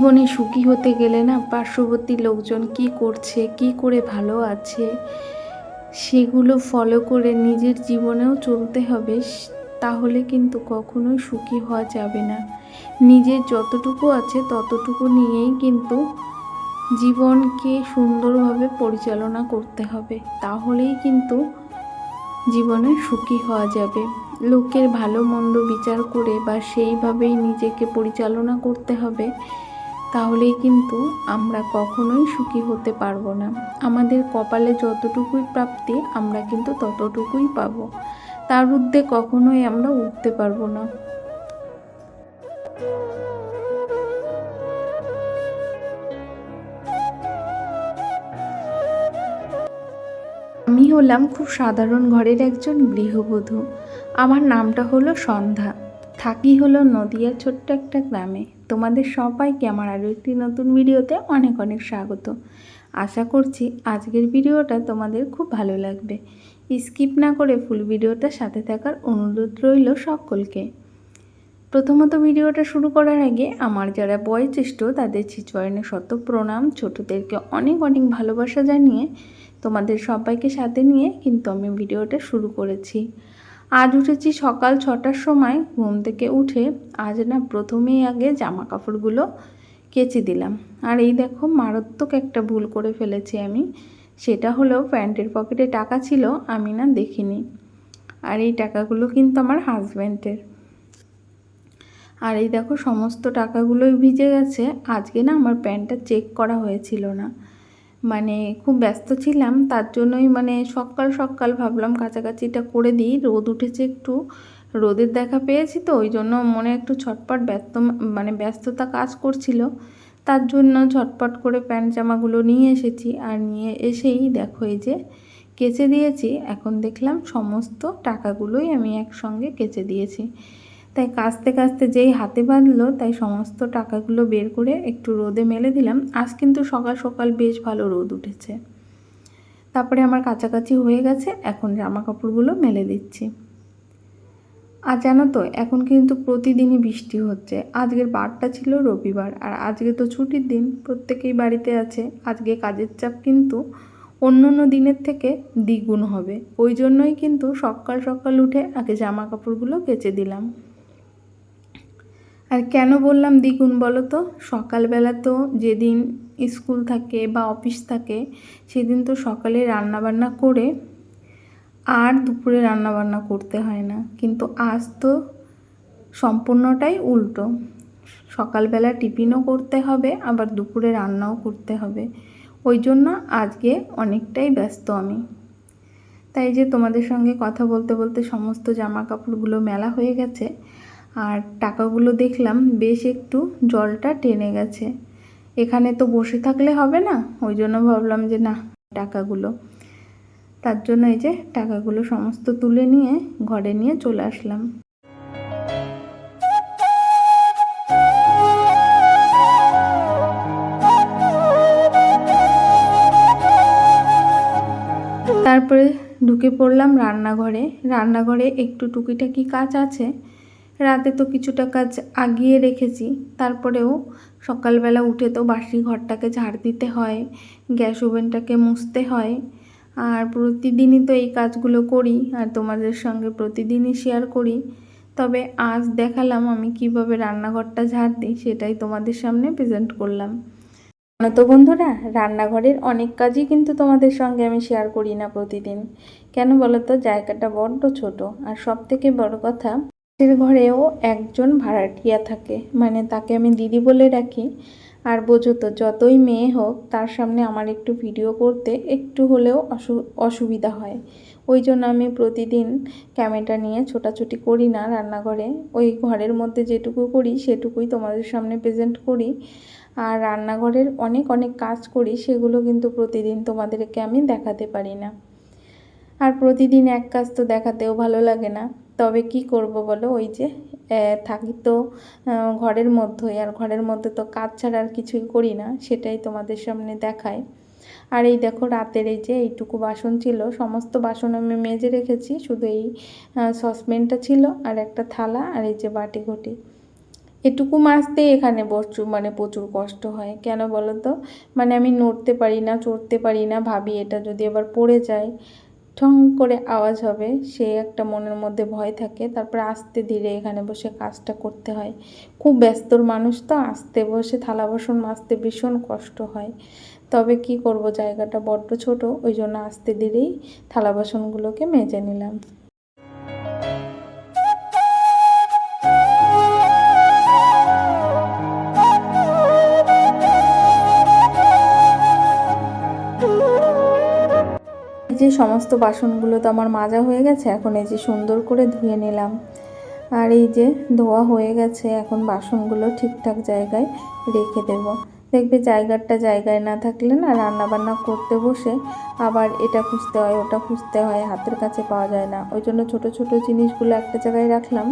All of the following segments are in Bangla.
জীবনে সুখী হতে গেলে না পার্শ্ববর্তী লোকজন কি করছে, কি করে ভালো আছে, সেগুলো ফলো করে নিজের জীবনেও চলতে হবে। তাহলে কিন্তু কখনোই সুখী হওয়া যাবে না। নিজের যতটুকু আছে ততটুকু নিয়েই কিন্তু জীবনকে সুন্দরভাবে পরিচালনা করতে হবে। তাহলেই কিন্তু জীবনে সুখী হওয়া যাবে। লোকের ভালো মন্দ বিচার করে বা সেইভাবেই নিজেকে পরিচালনা করতে হবে, তাহলেই কিন্তু আমরা কখনোই সুখী হতে পারবো না। আমাদের কপালে যতটুকুই প্রাপ্তি আমরা কিন্তু ততটুকুই পাবো, তার ঊর্ধ্বে কখনোই আমরা উঠতে পারবো না। আমি হলাম খুব সাধারণ ঘরের একজন গৃহবধূ। আমার নামটা হলো সন্ধ্যা। থাকি হলো নদিয়ার ছোট্ট একটা গ্রামে। তোমাদের সবাইকে আমার আরও একটি নতুন ভিডিওতে অনেক অনেক স্বাগত। আশা করছি আজকের ভিডিওটা তোমাদের খুব ভালো লাগবে। স্কিপ না করে ফুল ভিডিওটার সাথে থাকার অনুরোধ রইল সকলকে। প্রথমত ভিডিওটা শুরু করার আগে আমার যারা বয়োজ্যেষ্ঠ তাদের চিচরণে শত প্রণাম, ছোটদেরকে অনেক অনেক ভালোবাসা জানিয়ে তোমাদের সবাইকে সাথে নিয়ে কিন্তু আমি ভিডিওটা শুরু করেছি। আজ উঠেছি সকাল 6টার সময় ঘুম থেকে উঠে। আজ না প্রথমেই আগে জামা কাপড়গুলো কেচে দিলাম। আর এই দেখো মারাত্মক একটা ভুল করে ফেলেছি আমি। সেটা হলো প্যান্টের পকেটে টাকা ছিল, আমি না দেখিনি। আর এই টাকাগুলো কিন্তু আমার হাজব্যান্ডের। আর এই দেখো সমস্ত টাকাগুলোই ভিজে গেছে। আজকে না আমার প্যান্টটা চেক করা হয়েছিল না, মানে খুব ব্যস্ত ছিলাম, তার জন্যই সকাল সকাল ভাবলাম কাছাকাছিটা করে দিই। রোদ উঠেছে একটু, রোদের দেখা পেয়েছি তো ওই জন্য মনে একটু ছটপট ব্যস্ততা কাজ করছিল। তার জন্য ঝটপট করে প্যান্ট জামাগুলো নিয়ে এসেছি। আর নিয়ে এসেই দেখো এই যে কেচে দিয়েছি। এখন দেখলাম সমস্ত টাকাগুলোই আমি একসঙ্গে কেচে দিয়েছি। তাই কাচতে কাচতে যেই হাতে বাঁধলো, তাই সমস্ত টাকাগুলো বের করে একটু রোদে মেলে দিলাম। আজ কিন্তু সকাল সকাল বেশ ভালো রোদ উঠেছে। তারপরে আমার কাছাকাছি হয়ে গেছে, এখন জামা কাপড়গুলো মেলে দিচ্ছি। আর জানো তো এখন কিন্তু প্রতিদিনই বৃষ্টি হচ্ছে। আজকের বারটা ছিল রবিবার, আর আজকে তো ছুটির দিন, প্রত্যেকেই বাড়িতে আছে। আজকে কাজের চাপ কিন্তু অন্য অন্য দিনের থেকে দ্বিগুণ হবে। ওই জন্যই কিন্তু সকাল সকাল উঠে আগে জামা কাপড়গুলো কেচে দিলাম। আর কেন বললাম দ্বিগুণ বলো তো? সকালবেলা তো যেদিন স্কুল থাকে বা অফিস থাকে সেদিন তো সকালে রান্নাবান্না করে আর দুপুরে রান্নাবান্না করতে হয় না, কিন্তু আজ তো সম্পূর্ণটাই উল্টো। সকালবেলা টিফিনও করতে হবে, আবার দুপুরে রান্নাও করতে হবে। ওই জন্য আজকে অনেকটাই ব্যস্ত আমি। তাই যে তোমাদের সঙ্গে কথা বলতে বলতে সমস্ত জামা কাপড়গুলো মেলা হয়ে গেছে। আর টাকাগুলো দেখলাম বেশ একটু জলটা টেনে গেছে। এখানে তো বসে থাকলে হবে না, ওই জন্য ভাবলাম যে না টাকাগুলো, তার জন্য এই যে টাকাগুলো সমস্ত তুলে নিয়ে ঘরে নিয়ে চলে আসলাম। তারপরে ঢুকে পড়লাম রান্নাঘরে। রান্নাঘরে একটু টুকিটাকি কাজ আছে। রাতে তো কিছুটা কাজ আগিয়ে রেখেছি, তারপরেও সকালবেলা উঠে তো বাসি ঘরটাকে ঝাড় দিতে হয়, গ্যাস ওভেনটাকে মুছতে হয়। আর প্রতিদিনই তো এই কাজগুলো করি আর তোমাদের সঙ্গে প্রতিদিনই শেয়ার করি। তবে আজ দেখালাম আমি কিভাবে রান্নাঘরটা ঝাড় দিই, সেটাই তোমাদের সামনে প্রেজেন্ট করলাম। তো বন্ধুরা, রান্নাঘরের অনেক কাজই কিন্তু তোমাদের সঙ্গে আমি শেয়ার করি না প্রতিদিন। কেন বলো তো? জায়গাটা বড্ড ছোট। আর সব থেকে বড় কথা, ঘরেও একজন ভাড়াটিয়া থাকে, তাকে আমি দিদি বলে রাখি। আর বোঝো তো, যতই মেয়ে হোক তার সামনে আমার একটু ভিডিও করতে একটু হলেও অসুবিধা হয়। ওই জন্য আমি প্রতিদিন ক্যামেরা নিয়ে ছোটাছুটি করি না রান্নাঘরে। ওই ঘরের মধ্যে যেটুকু করি সেটুকুই তোমাদের সামনে প্রেজেন্ট করি। আর রান্নাঘরের অনেক অনেক কাজ করি, সেগুলো কিন্তু প্রতিদিন তোমাদেরকে আমি দেখাতে পারি না। আর প্রতিদিন এক কাজ তো দেখাতেও ভালো লাগে না। তবে কি করব বলো, ওই যে থাকি তো ঘরের মধ্যেই, আর ঘরের মধ্যে তো কাজ ছাড়া আর কিছুই করি না, সেটাই তোমাদের সামনে দেখাই। আর এই দেখো রাতের এই যে এইটুকু বাসন ছিল, সমস্ত বাসন আমি মেজে রেখেছি। শুধু এই সসপ্যানটা ছিল আর একটা থালা আর এই যে বাটি ঘটি, এটুকু মাজতেই এখানে প্রচুর কষ্ট হয়। কেন বলো তো, আমি নড়তে পারি না, চড়তে পারি না, ভাবি এটা যদি আবার পড়ে যায় ঠং করে আওয়াজ হবে, সে একটা মনের মধ্যে ভয় থাকে। তারপরে আস্তে ধীরে এখানে বসে কাজটা করতে হয়। খুব ব্যস্তর মানুষ তো, আস্তে বসে থালা বাসন মাজতে ভীষণ কষ্ট হয়। তবে কি করব, জায়গাটা বড্ড ছোট, ওই জন্য আস্তে ধীরেই থালা বাসনগুলোকে মেজে নিলাম। এই যে সমস্ত বাসনগুলো তো আমার মাজা হয়ে গেছে, এখন এই যে সুন্দর করে ধুয়ে নিলাম। আর এই যে ধোয়া হয়ে গেছে, এখন বাসনগুলো ঠিকঠাক জায়গায় রেখে দেব। দেখবে জায়গাটা জায়গায় না থাকলে না, রান্না বান্না করতে বসে আবার এটা খুঁজতে হয়, ওটা খুঁজতে হয়, হাতের কাছে পাওয়া যায় না। ওই জন্য ছোটো ছোটো জিনিসগুলো একটা জায়গায় রাখলাম,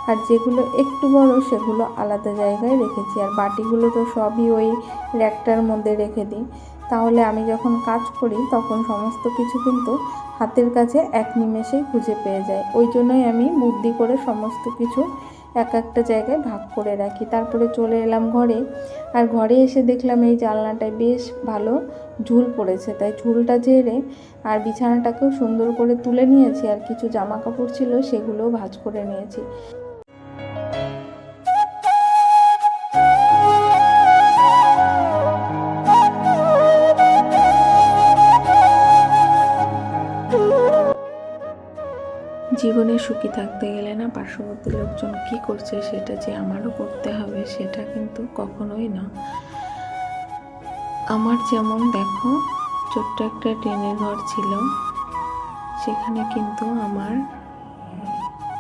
আর যেগুলো একটু বড় সেগুলো আলাদা জায়গায় রেখেছি। আর বাটিগুলো তো সবই ওই র্যাকটার মধ্যে রেখে দিই। তাহলে আমি যখন কাজ করি তখন সমস্ত কিছু কিন্তু হাতের কাছে এক নিমেষেই খুঁজে পেয়ে যায়। ওই জন্যই আমি বুদ্ধি করে সমস্ত কিছু এক একটা জায়গায় ভাগ করে রাখি। তারপরে চলে এলাম ঘরে, আর ঘরে এসে দেখলাম এই জানলাটায় বেশ ভালো ঝুল পড়েছে, তাই ঝুলটা ঝেড়ে আর বিছানাটাকেও সুন্দর করে তুলে নিয়েছি। আর কিছু জামা কাপড় ছিল সেগুলোও ভাঁজ করে নিয়েছি। জীবনে সুখী থাকতে গেলে না, পার্শ্ববর্তী লোকজন কী করছে সেটা যে আমারও করতে হবে সেটা কিন্তু কখনোই না। আমার যেমন দেখো, ছোট্ট একটা টিনের ঘর ছিল, সেখানে কিন্তু আমার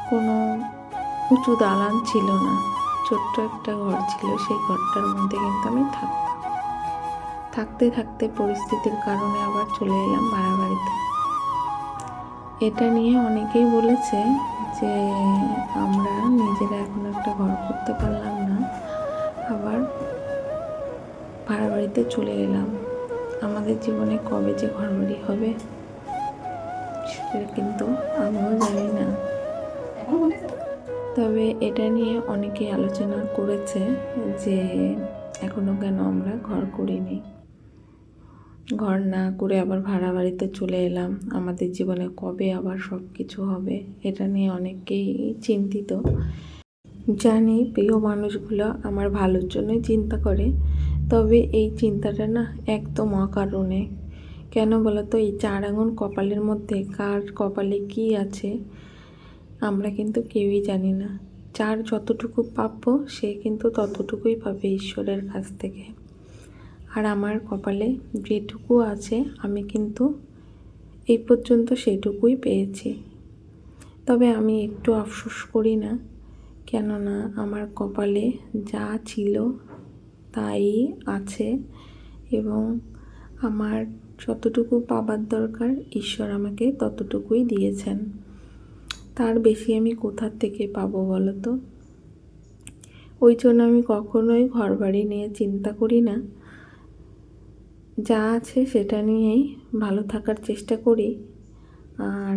কোনো উঁচু দালান ছিল না, ছোট্ট একটা ঘর ছিল। সেই ঘরটার মধ্যে কিন্তু আমি থাকতে থাকতে পরিস্থিতির কারণে আবার চলে এলাম ভাড়া বাড়িতে। এটা নিয়ে অনেকেই বলেছে যে আমরা নিজেরা এখন একটা ঘর করতে পারলাম না, আবার ভাড়া বাড়িতে চলে এলাম। আমাদের জীবনে কবে যে ঘর বাড়ি হবে সেটা কিন্তু আমিও জানি না। তবে এটা নিয়ে অনেকেই আলোচনা করেছে যে এখনও কেন আমরা ঘর করিনি, ঘর না করে আবার ভাড়া বাড়িতে চলে এলাম, আমাদের জীবনে কবে আবার সব কিছু হবে। এটা নিয়ে অনেকেই চিন্তিত। জানি প্রিয় মানুষগুলো আমার ভালোর জন্যই চিন্তা করে, তবে এই চিন্তাটা না একদম অকারণে। কেন বলো তো, এই 4 আঙুল কপালের মধ্যে কার কপালে কি আছে আমরা কিন্তু কেউই জানি না। যার যতটুকু প্রাপ্য সে কিন্তু ততটুকুই পাবে ঈশ্বরের কাছ থেকে। আর আমার কপালে যেটুকু আছে আমি কিন্তু এই পর্যন্ত সেটুকুই পেয়েছি। তবে আমি একটু আফসোস করি না, কেননা আমার কপালে যা ছিল তাই আছে, এবং আমার যতটুকু পাবার দরকার ঈশ্বর আমাকে ততটুকুই দিয়েছেন। তার বেশি আমি কোথা থেকে পাবো বলো তো? ওই জন্য আমি কখনোই ঘর বাড়ি নিয়ে চিন্তা করি না, যা আছে সেটা নিয়েই ভালো থাকার চেষ্টা করি। আর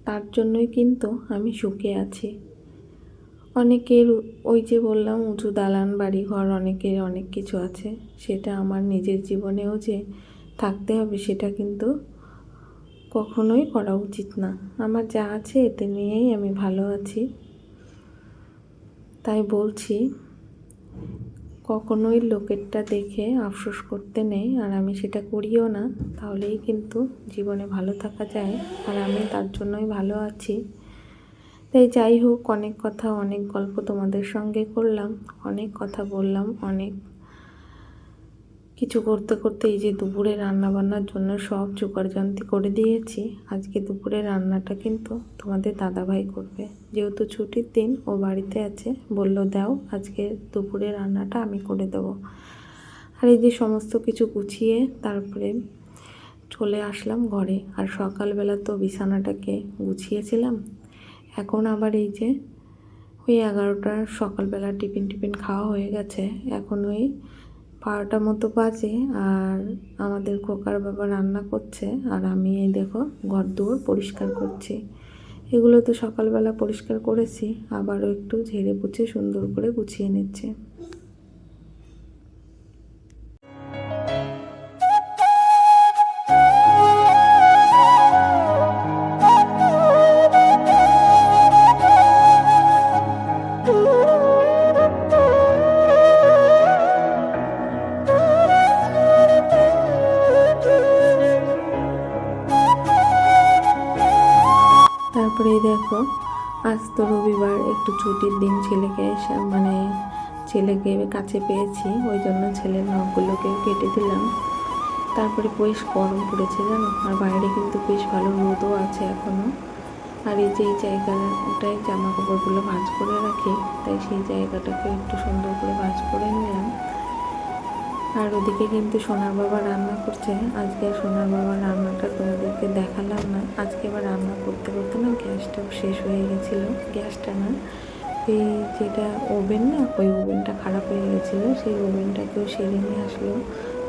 তার জন্যই কিন্তু আমি সুখে আছি। অনেকের ওই যে বললাম উঁচু দালান বাড়ি ঘর, অনেকের অনেক কিছু আছে, সেটা আমার নিজের জীবনেও যে থাকতে হবে সেটা কিন্তু কখনোই করা উচিত না। আমার যা আছে এতে নিয়েই আমি ভালো আছি। তাই বলছি, কখনোই লোকেরটা দেখে আফসোস করতে নেই, আর আমি সেটা করিও না। তাহলেই কিন্তু জীবনে ভালো থাকা যায়, আর আমি তার জন্যই ভালো আছি। তাই যাই হোক, অনেক কথা অনেক গল্প তোমাদের সঙ্গে করলাম, অনেক কথা বললাম, অনেক কিছু করতে করতে এই যে দুপুরে রান্নাবান্নার জন্য সব জোগাড়যন্ত্র করে দিয়েছি। আজকে দুপুরে রান্নাটা কিন্তু তোমাদের দাদাভাই করবে, যেহেতু ছুটির দিন ও বাড়িতে আছে, বলল দাও আজকে দুপুরে রান্নাটা আমি করে দেবো। আর এই যে সমস্ত কিছু গুছিয়ে তারপরে চলে আসলাম ঘরে। আর সকালবেলা তো বিছানাটাকে গুছিয়েছিলাম, এখন আবার এই যে ওই 11টার সকালবেলা টিফিন খাওয়া হয়ে গেছে, এখন ওই 12টার মতো বাজে। আর আমাদের খোকার বাবা রান্না করছে, আর আমি এই দেখো ঘর দুয়ার পরিষ্কার করছি। এগুলো তো সকালবেলা পরিষ্কার করেছি, আবারও একটু ঝেড়ে পুছে সুন্দর করে গুছিয়ে নিচ্ছে। তারপরে এই দেখো, আজ তো রবিবার, একটু ছুটির দিন, ছেলেকে কাছে পেয়েছি, ওই জন্য ছেলের নখগুলোকে কেটে দিলাম। তারপরে বেশ গরম পড়েছে জানো, আর বাইরে কিন্তু বেশ ভালো রোদও আছে এখনও। আর এই যে এই জায়গাটায় জামা কাপড়গুলো ভাঁজ করে রাখি, তাই সেই জায়গাটাকে একটু সুন্দর করে ভাঁজ করে নিলাম। আর ওদিকে কিন্তু সোনার বাবা রান্না করছে। আজকে সোনার বাবার রান্নাটা তোমাদেরকে দেখালাম না। আজকে আবার রান্না করতে করতে না গ্যাসটাও শেষ হয়ে গেছিলো। গ্যাসটা না, এই যেটা ওভেন না, ওই ওভেনটা খারাপ হয়ে গেছিলো, সেই ওভেনটাকেও সেরে নিয়ে আসলো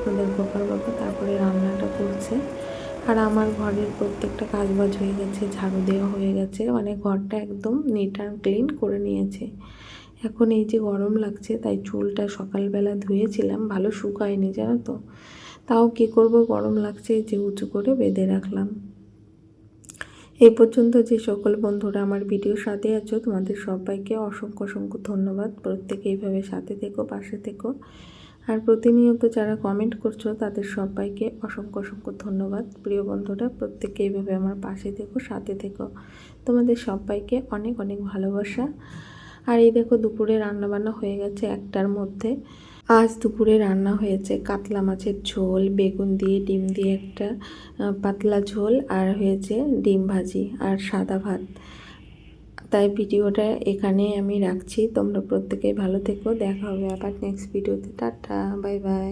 ওদের খোকার বাবা। তারপরে রান্নাটা করছে। আর আমার ঘরের প্রত্যেকটা কাজবাজ হয়ে গেছে, ঝাড়ু দেওয়া হয়ে গেছে, মানে ঘরটা একদম নিট অ্যান্ড ক্লিন করে নিয়েছে। এখন এই যে গরম লাগছে, তাই চুলটা সকালবেলা ধুয়েছিলাম, ভালো শুকায়নি জানো তো। তাও কী করব, গরম লাগছে, যে উঁচু করে বেঁধে রাখলাম। এই পর্যন্ত যে সকল বন্ধুরা আমার ভিডিওর সাথে আছো, তোমাদের সবাইকে অসংখ্য অসংখ্য ধন্যবাদ। প্রত্যেকে এইভাবে সাথে থেকো, পাশে থেকো। আর প্রতিনিয়ত যারা কমেন্ট করছো, তাদের সবাইকে অসংখ্য অসংখ্য ধন্যবাদ। প্রিয় বন্ধুরা, প্রত্যেকে এইভাবে আমার পাশে থেকো, সাথে থেকো। তোমাদের সবাইকে অনেক অনেক ভালোবাসা। আর এই দেখো, দুপুরে রান্নাবান্না হয়ে গেছে 1টার মধ্যে। আজ দুপুরে রান্না হয়েছে কাতলা মাছের ঝোল, বেগুন দিয়ে ডিম দিয়ে একটা পাতলা ঝোল, আর হয়েছে ডিম ভাজি আর সাদা ভাত। তাই ভিডিওটা এখানেই আমি রাখছি। তোমরা প্রত্যেকেই ভালো থেকো। দেখা হবে আবার নেক্সট ভিডিওতে। Tata, bye bye.